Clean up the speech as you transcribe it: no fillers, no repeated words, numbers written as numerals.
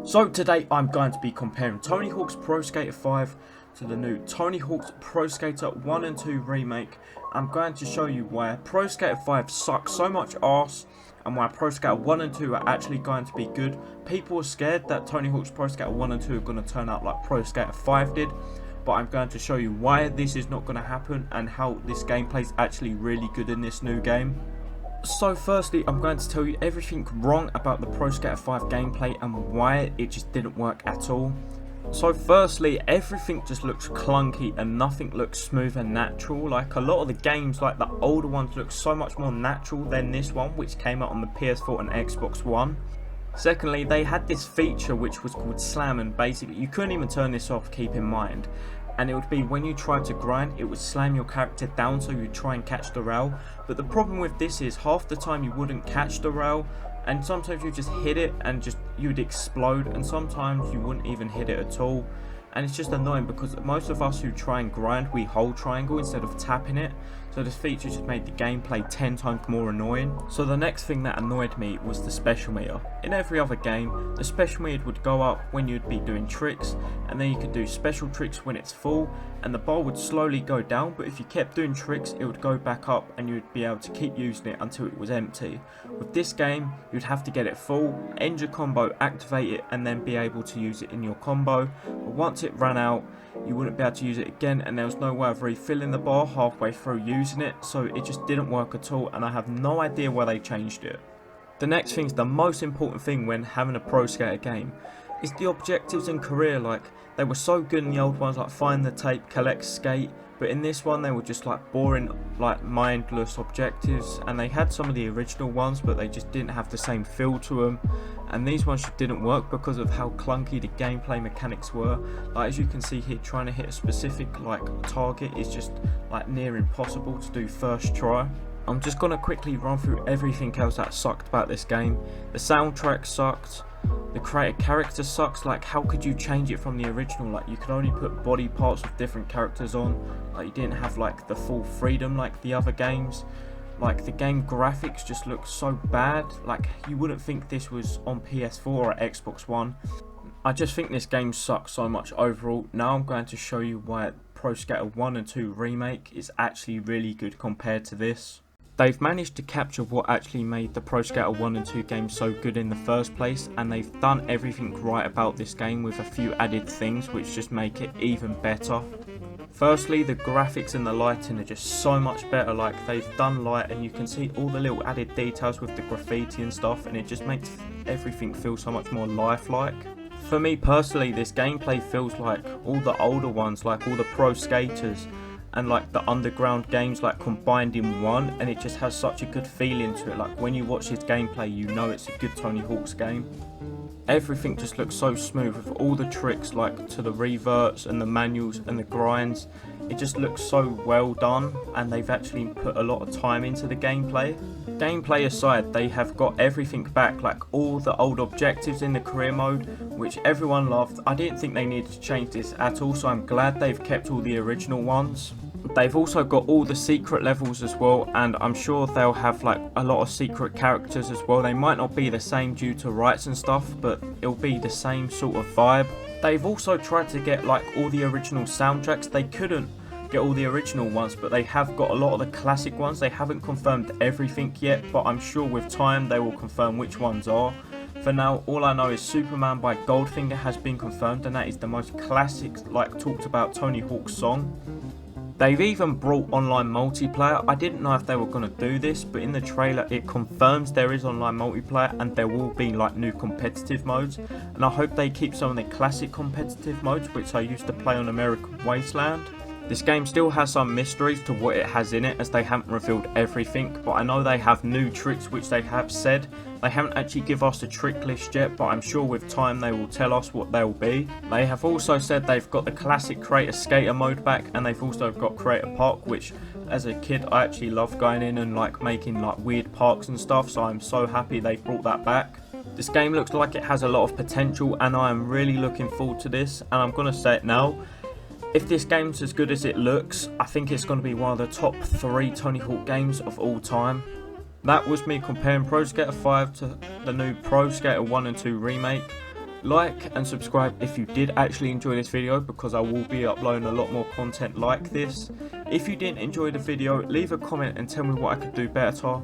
So today I'm going to be comparing Tony Hawk's Pro Skater 5 to the new Tony Hawk's Pro Skater 1 and 2 remake. I'm going to show you why Pro Skater 5 sucks so much arse and why Pro Skater 1 and 2 are actually going to be good. People are scared that Tony Hawk's Pro Skater 1 and 2 are going to turn out like Pro Skater 5 did, but I'm going to show you why this is not going to happen and how this gameplay is actually really good in this new game. So firstly, I'm going to tell you everything wrong about the Pro Skater 5 gameplay and why it just didn't work at all. So firstly, everything just looks clunky and nothing looks smooth and natural. Like a lot of the games, like the older ones, look so much more natural than this one, which came out on the PS4 and Xbox One. Secondly, they had this feature which was called slam, and basically you couldn't even turn this off, keep in mind. And it would be when you tried to grind, it would slam your character down so you try and catch the rail. But the problem with this is half the time you wouldn't catch the rail, and sometimes you just hit it and you'd explode, and sometimes you wouldn't even hit it at all. And it's just annoying because most of us who try and grind, we hold triangle instead of tapping it. So this feature just made the gameplay 10 times more annoying. So the next thing that annoyed me was the special meter. In every other game, the special meter would go up when you'd be doing tricks, and then you could do special tricks when it's full, and the bar would slowly go down, but if you kept doing tricks, it would go back up and you'd be able to keep using it until it was empty. With this game, you'd have to get it full, end your combo, activate it, and then be able to use it in your combo. But once it ran out, you wouldn't be able to use it again, and there was no way of refilling the bar halfway through using it, so it just didn't work at all, and I have no idea why they changed it. The next thing is the most important thing when having a Pro Skater game is the objectives and career. Like, they were so good in the old ones, like find the tape, collect, skate, but in this one they were just like boring, like mindless objectives, and they had some of the original ones but they just didn't have the same feel to them, and these ones just didn't work because of how clunky the gameplay mechanics were. Like, as you can see here, trying to hit a specific like target is just like near impossible to do first try. I'm just gonna quickly run through everything else that sucked about this game. The soundtrack sucked. The created character sucks. Like, how could you change it from the original? Like, you could only put body parts of different characters on. Like, you didn't have like the full freedom like the other games. Like, the game graphics just look so bad. Like, you wouldn't think this was on PS4 or Xbox One. I just think this game sucks so much overall. Now I'm going to show you why Pro Skater 1 and 2 remake is actually really good compared to this. They've managed to capture what actually made the Pro Skater 1 and 2 games so good in the first place, and they've done everything right about this game with a few added things which just make it even better. Firstly, the graphics and the lighting are just so much better. Like, they've done light and you can see all the little added details with the graffiti and stuff, and it just makes everything feel so much more lifelike. For me personally, this gameplay feels like all the older ones, like all the Pro Skaters and like the underground games, like combined in one, and it just has such a good feeling to it. Like, when you watch this gameplay, you know it's a good Tony Hawk's game. Everything just looks so smooth with all the tricks, like to the reverts and the manuals and the grinds. It just looks so well done, and they've actually put a lot of time into the gameplay. Gameplay aside, they have got everything back, like all the old objectives in the career mode, which everyone loved. I didn't think they needed to change this at all, so I'm glad they've kept all the original ones. They've also got all the secret levels as well, and I'm sure they'll have like a lot of secret characters as well. They might not be the same due to rights and stuff, but it'll be the same sort of vibe. They've also tried to get like all the original soundtracks. They couldn't get all the original ones, but they have got a lot of the classic ones. They haven't confirmed everything yet, but I'm sure with time they will confirm which ones are. For now, all I know is Superman by Goldfinger has been confirmed, and that is the most classic, like, talked about Tony Hawk song. They've even brought online multiplayer. I didn't know if they were going to do this, but in the trailer it confirms there is online multiplayer, and there will be like new competitive modes, and I hope they keep some of the classic competitive modes which I used to play on American Wasteland. This game still has some mysteries to what it has in it, as they haven't revealed everything, but I know they have new tricks which they have said. They haven't actually given us a trick list yet, but I'm sure with time they will tell us what they'll be. They have also said they've got the classic Creator Skater mode back, and they've also got Creator Park, which as a kid I actually loved going in and like making like weird parks and stuff, so I'm so happy they brought that back. This game looks like it has a lot of potential, and I am really looking forward to this, and I'm going to say it now. If this game's as good as it looks, I think it's going to be one of the top 3 Tony Hawk games of all time. That was me comparing Pro Skater 5 to the new Pro Skater 1 and 2 remake. like and subscribe if you did actually enjoy this video, because I will be uploading a lot more content like this. If you didn't enjoy the video, leave a comment and tell me what I could do better.